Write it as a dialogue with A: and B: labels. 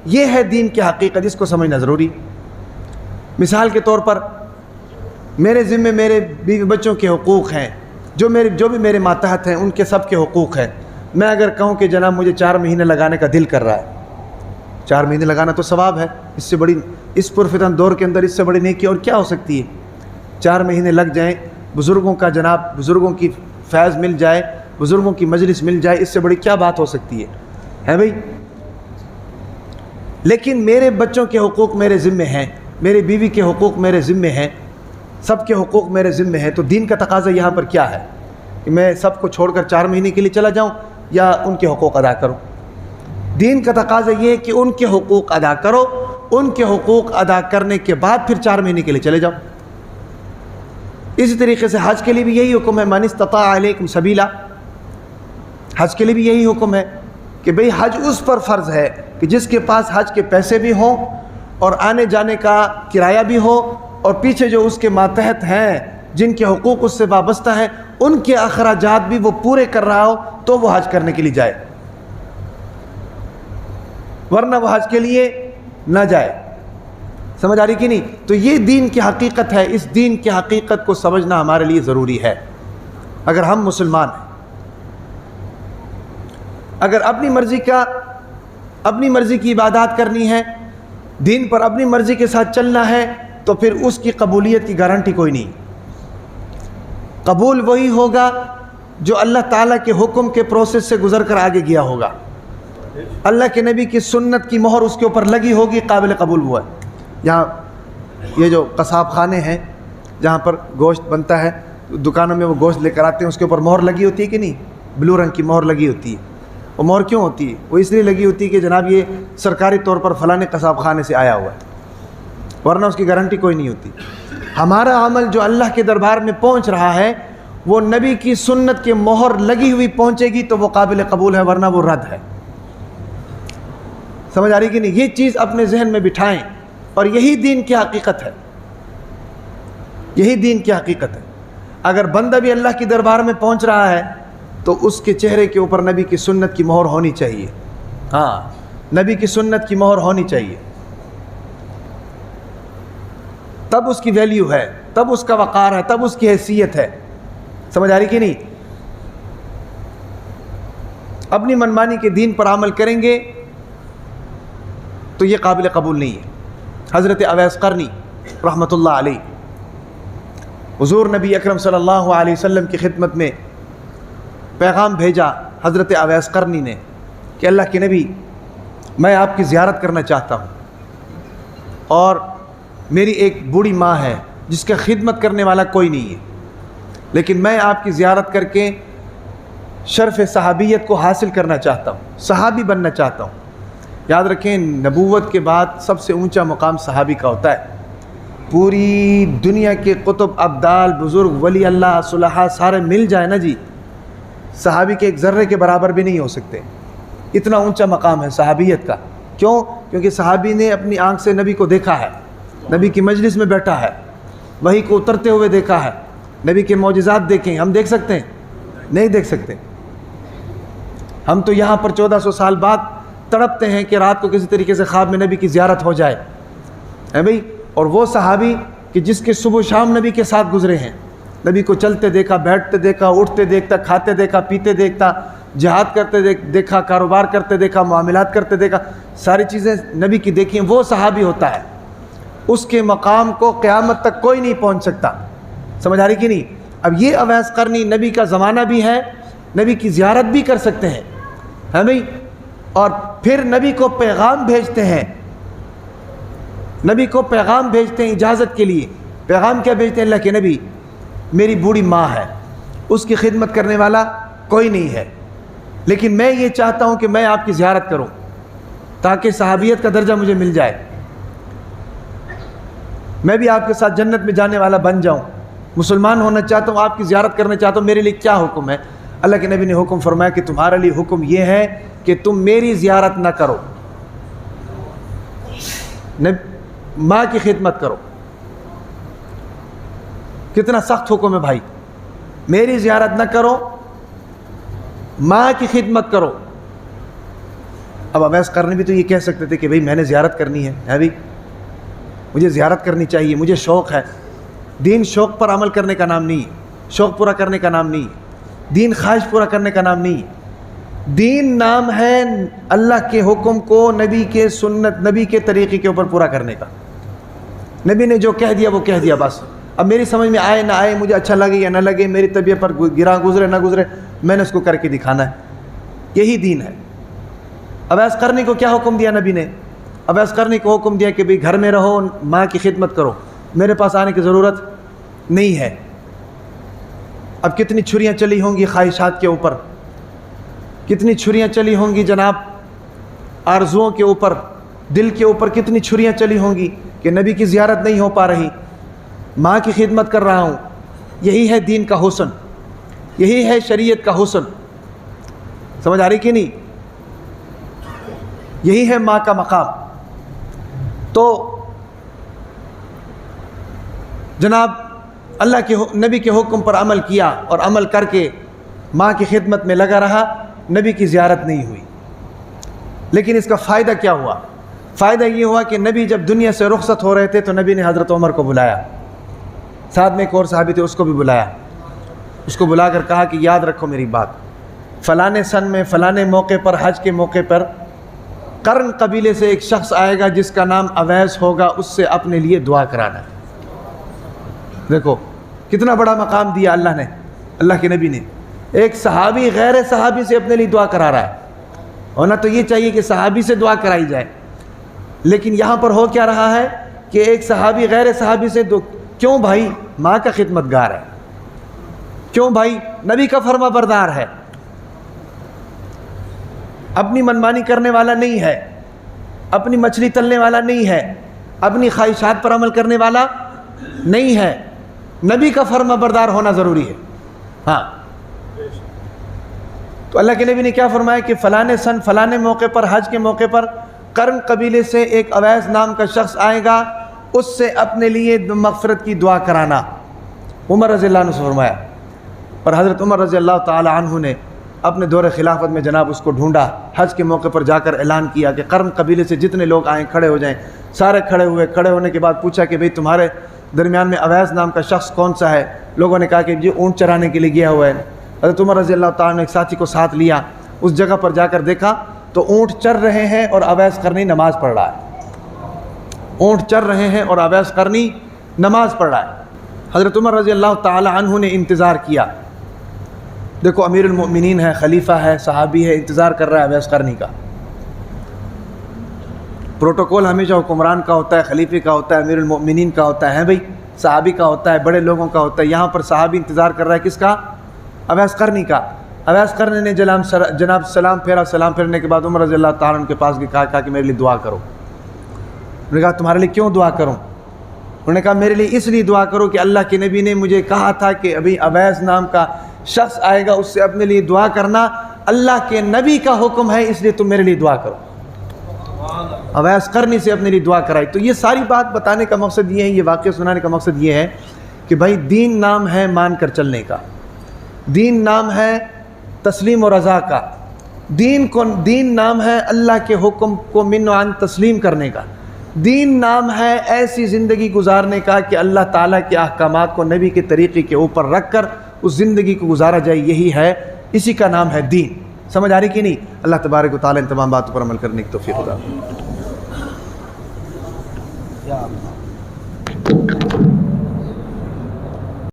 A: یہ ہے دین کی حقیقت، اس کو سمجھنا ضروری۔ مثال کے طور پر میرے ذمے میرے بیوی بچوں کے حقوق ہیں، جو بھی میرے ماتحت ہیں ان کے سب کے حقوق ہیں۔ میں اگر کہوں کہ جناب مجھے 4 مہینے لگانے کا دل کر رہا ہے، 4 مہینے لگانا تو ثواب ہے، اس سے بڑی، اس پرفتن دور کے اندر اس سے بڑی نیکی اور کیا ہو سکتی ہے؟ 4 مہینے لگ جائیں، بزرگوں کا جناب، بزرگوں کی فیض مل جائے، بزرگوں کی مجلس مل جائے، اس سے بڑی کیا بات ہو سکتی ہے بھائی؟ لیکن میرے بچوں کے حقوق میرے ذمے ہیں، میری بیوی کے حقوق میرے ذمے ہیں، سب کے حقوق میرے ذمے ہیں۔ تو دین کا تقاضا یہاں پر کیا ہے کہ میں سب کو چھوڑ کر 4 مہینے کے لیے چلا جاؤں یا ان کے حقوق ادا کروں؟ دین کا تقاضا یہ ہے کہ ان کے حقوق ادا کرو، ان کے حقوق ادا کرنے کے بعد پھر 4 مہینے کے لیے چلے جاؤ۔ اسی طریقے سے حج کے لیے بھی یہی حکم ہے، من استطاع علیکم سبیلا، حج کے لیے بھی یہی حکم ہے کہ بھئی حج اس پر فرض ہے کہ جس کے پاس حج کے پیسے بھی ہوں اور آنے جانے کا کرایہ بھی ہو، اور پیچھے جو اس کے ماتحت ہیں جن کے حقوق اس سے وابستہ ہیں ان کے اخراجات بھی وہ پورے کر رہا ہو تو وہ حج کرنے کے لیے جائے، ورنہ وہ حج کے لیے نہ جائے۔ سمجھ آ رہی کہ نہیں؟ تو یہ دین کی حقیقت ہے، اس دین کی حقیقت کو سمجھنا ہمارے لیے ضروری ہے اگر ہم مسلمان ہیں۔ اگر اپنی مرضی کی عبادات کرنی ہے، دین پر اپنی مرضی کے ساتھ چلنا ہے، تو پھر اس کی قبولیت کی گارنٹی کوئی نہیں۔ قبول وہی ہوگا جو اللہ تعالیٰ کے حکم کے پروسیس سے گزر کر آگے گیا ہوگا، اللہ کے نبی کی سنت کی مہر اس کے اوپر لگی ہوگی، قابل قبول ہوا ہے۔ یہاں یہ جو قصاب خانے ہیں جہاں پر گوشت بنتا ہے، دکانوں میں وہ گوشت لے کر آتے ہیں، اس کے اوپر مہر لگی ہوتی ہے کہ نہیں؟ بلو رنگ کی مہر لگی ہوتی ہے۔ وہ مہر کیوں ہوتی ہے؟ وہ اس لیے لگی ہوتی ہے کہ جناب یہ سرکاری طور پر فلاں قصاب خانے سے آیا ہوا ہے، ورنہ اس کی گارنٹی کوئی نہیں ہوتی۔ ہمارا عمل جو اللہ کے دربار میں پہنچ رہا ہے وہ نبی کی سنت کے مہر لگی ہوئی پہنچے گی تو وہ قابل قبول ہے، ورنہ وہ رد ہے۔ سمجھ آ رہی کہ نہیں؟ یہ چیز اپنے ذہن میں بٹھائیں، اور یہی دین کی حقیقت ہے، یہی دین کی حقیقت ہے۔ اگر بندہ بھی اللہ کے دربار میں پہنچ رہا ہے تو اس کے چہرے کے اوپر نبی کی سنت کی مہر ہونی چاہیے، ہاں، نبی کی سنت کی مہر ہونی چاہیے، تب اس کی ویلیو ہے، تب اس کا وقار ہے، تب اس کی حیثیت ہے۔ سمجھ آ رہی کہ نہیں؟ اپنی منمانی کے دین پر عمل کریں گے تو یہ قابل قبول نہیں ہے۔ حضرت اویس قرنی رحمۃ اللہ علیہ، حضور نبی اکرم صلی اللہ علیہ وسلم کی خدمت میں پیغام بھیجا حضرت اویس قرنی نے کہ اللہ کے نبی، میں آپ کی زیارت کرنا چاہتا ہوں، اور میری ایک بوڑھی ماں ہے جس کا خدمت کرنے والا کوئی نہیں ہے، لیکن میں آپ کی زیارت کر کے شرف صحابیت کو حاصل کرنا چاہتا ہوں، صحابی بننا چاہتا ہوں۔ یاد رکھیں، نبوت کے بعد سب سے اونچا مقام صحابی کا ہوتا ہے۔ پوری دنیا کے قطب، ابدال، بزرگ، ولی اللہ، صلحاء سارے مل جائیں نا جی، صحابی کے ایک ذرے کے برابر بھی نہیں ہو سکتے۔ اتنا اونچا مقام ہے صحابیت کا۔ کیوں؟ کیونکہ صحابی نے اپنی آنکھ سے نبی کو دیکھا ہے، نبی کی مجلس میں بیٹھا ہے، وحی کو اترتے ہوئے دیکھا ہے، نبی کے معجزات دیکھیں۔ ہم دیکھ سکتے ہیں؟ نہیں دیکھ سکتے۔ ہم تو یہاں پر 1400 سال بعد تڑپتے ہیں کہ رات کو کسی طریقے سے خواب میں نبی کی زیارت ہو جائے، ہے بھئی؟ اور وہ صحابی کہ جس کے صبح و شام نبی کے ساتھ گزرے ہیں، نبی کو چلتے دیکھا، بیٹھتے دیکھا، اٹھتے دیکھتا، کھاتے دیکھا، پیتے دیکھتا، جہاد کرتے دیکھا، کاروبار کرتے دیکھا، معاملات کرتے دیکھا، ساری چیزیں نبی کی دیکھیں، وہ صحابی ہوتا ہے۔ اس کے مقام کو قیامت تک کوئی نہیں پہنچ سکتا۔ سمجھ آ رہی کہ نہیں؟ اب یہ اویس قرنی نبی کا زمانہ بھی ہے، نبی کی زیارت بھی کر سکتے ہیں، ہے بھئی؟ اور پھر نبی کو پیغام بھیجتے ہیں، نبی کو پیغام بھیجتے ہیں اجازت کے لیے۔ پیغام کیا بھیجتے ہیں؟ اللہ کے نبی، میری بوڑھی ماں ہے، اس کی خدمت کرنے والا کوئی نہیں ہے، لیکن میں یہ چاہتا ہوں کہ میں آپ کی زیارت کروں تاکہ صحابیت کا درجہ مجھے مل جائے، میں بھی آپ کے ساتھ جنت میں جانے والا بن جاؤں، مسلمان ہونا چاہتا ہوں، آپ کی زیارت کرنا چاہتا ہوں، میرے لیے کیا حکم ہے؟ اللہ کے نبی نے حکم فرمایا کہ تمہارے لیے حکم یہ ہے کہ تم میری زیارت نہ کرو، ماں کی خدمت کرو۔ کتنا سخت حکم ہے بھائی، میری زیارت نہ کرو، ماں کی خدمت کرو۔ اب اویس قرنی بھی تو یہ کہہ سکتے تھے کہ بھئی میں نے زیارت کرنی ہے بھئی مجھے زیارت کرنی چاہیے، مجھے شوق ہے۔ دین شوق پر عمل کرنے کا نام نہیں ہے، شوق پورا کرنے کا نام نہیں ہے، دین خواہش پورا کرنے کا نام نہیں ہے۔ دین نام ہے اللہ کے حکم کو نبی کے سنت، نبی کے طریقے کے اوپر پورا کرنے کا۔ نبی نے جو کہہ دیا وہ کہہ دیا بس، اب میری سمجھ میں آئے نہ آئے، مجھے اچھا لگے یا نہ لگے، میری طبیعت پر گرا گزرے نہ گزرے، میں نے اس کو کر کے دکھانا ہے، یہی دین ہے۔ اویس قرنی کو کیا حکم دیا نبی نے؟ اویس قرنی کو حکم دیا کہ بھئی گھر میں رہو، ماں کی خدمت کرو، میرے پاس آنے کی ضرورت نہیں ہے۔ اب کتنی چھریاں چلی ہوں گی خواہشات کے اوپر، کتنی چھریاں چلی ہوں گی جناب آرزوؤں کے اوپر، دل کے اوپر کتنی چھریاں چلی ہوں گی کہ نبی کی زیارت نہیں ہو پا رہی، ماں کی خدمت کر رہا ہوں۔ یہی ہے دین کا حسن، یہی ہے شریعت کا حسن، سمجھ آ رہی کہ نہیں؟ یہی ہے ماں کا مقام۔ تو جناب اللہ کے نبی کے حکم پر عمل کیا اور عمل کر کے ماں کی خدمت میں لگا رہا، نبی کی زیارت نہیں ہوئی۔ لیکن اس کا فائدہ کیا ہوا؟ فائدہ یہ ہوا کہ نبی جب دنیا سے رخصت ہو رہے تھے تو نبی نے حضرت عمر کو بلایا، ساتھ میں ایک اور صحابی تھے اس کو بھی بلایا، اس کو بلا کر کہا کہ یاد رکھو میری بات، فلانے سن میں فلانے موقع پر، حج کے موقع پر، قرن قبیلے سے ایک شخص آئے گا جس کا نام اویس ہوگا، اس سے اپنے لیے دعا کرانا ہے۔ دیکھو کتنا بڑا مقام دیا اللہ نے، اللہ کے نبی نے۔ ایک صحابی غیر صحابی سے اپنے لیے دعا کرا رہا ہے، ہونا تو یہ چاہیے کہ صحابی سے دعا کرائی جائے، لیکن یہاں پر ہو کیا رہا ہے کہ ایک صحابی غیر صحابی سے کیوں بھائی؟ ماں کا خدمت گار ہے، کیوں بھائی؟ نبی کا فرما بردار ہے، اپنی منمانی کرنے والا نہیں ہے، اپنی مچھلی تلنے والا نہیں ہے، اپنی خواہشات پر عمل کرنے والا نہیں ہے، نبی کا فرما بردار ہونا ضروری ہے۔ ہاں تو اللہ کے نبی نے کیا فرمایا کہ فلانے سن فلانے موقع پر، حج کے موقع پر، قرن قبیلے سے ایک اویس نام کا شخص آئے گا، اس سے اپنے لیے مغفرت کی دعا کرانا۔ عمر رضی اللہ عنہ سے فرمایا، اور حضرت عمر رضی اللہ تعالی عنہ نے اپنے دور خلافت میں جناب اس کو ڈھونڈا، حج کے موقع پر جا کر اعلان کیا کہ قرن قبیلے سے جتنے لوگ آئیں کھڑے ہو جائیں۔ سارے کھڑے ہوئے، کھڑے ہونے کے بعد پوچھا کہ بھئی تمہارے درمیان میں اویس نام کا شخص کون سا ہے؟ لوگوں نے کہا کہ جی اونٹ چرانے کے لیے گیا ہوا ہے۔ حضرت عمر رضی اللہ تعالیٰ نے ایک ساتھی کو ساتھ لیا، اس جگہ پر جا کر دیکھا تو اونٹ چر رہے ہیں اور اویس قرنی نماز پڑھ رہا ہے، اونٹ چر رہے ہیں اور اویس قرنی نماز پڑھ رہا ہے۔ حضرت عمر رضی اللہ تعالی عنہ نے انتظار کیا، دیکھو امیر المؤمنین ہے، خلیفہ ہے، صحابی ہے، انتظار کر رہا ہے اویس قرنی کا۔ پروٹوکول ہمیشہ حکمران کا ہوتا ہے، خلیفے کا ہوتا ہے، امیر المؤمنین کا ہوتا ہے بھئی، صحابی کا ہوتا ہے، بڑے لوگوں کا ہوتا ہے۔ یہاں پر صحابی انتظار کر رہا ہے کس کا؟ اویس قرنی کا۔ اویس قرنی نے جناب سلام پھیرا، سلام پھیرنے کے بعد عمر رضی اللہ تعالیٰ عنہ کے پاس گیا، کہا کہ میرے لیے دعا کرو۔ انہوں نے کہا تمہارے لیے کیوں دعا کروں؟ انہوں نے کہا میرے لیے اس لیے دعا کرو کہ اللہ کے نبی نے مجھے کہا تھا کہ ابھی اویس نام کا شخص آئے گا، اس سے اپنے لیے دعا کرنا، اللہ کے نبی کا حکم ہے، اس لیے تم میرے لیے دعا کرو۔ اویس قرنی سے اپنے لیے دعا کرائی۔ تو یہ ساری بات بتانے کا مقصد یہ ہے، یہ واقعہ سنانے کا مقصد یہ ہے کہ بھائی دین نام ہے مان کر چلنے کا، دین نام ہے تسلیم و رضا کا، دین نام ہے اللہ کے حکم کو من و عن تسلیم کرنے کا، دین نام ہے ایسی زندگی گزارنے کا کہ اللہ تعالیٰ کے احکامات کو نبی کے طریقے کے اوپر رکھ کر اس زندگی کو گزارا جائے، یہی ہے، اسی کا نام ہے دین۔ سمجھ آ رہی کہ نہیں؟ اللہ تبارک و تعالیٰ ان تمام باتوں پر عمل کرنے کی توفیق عطا فرمائے۔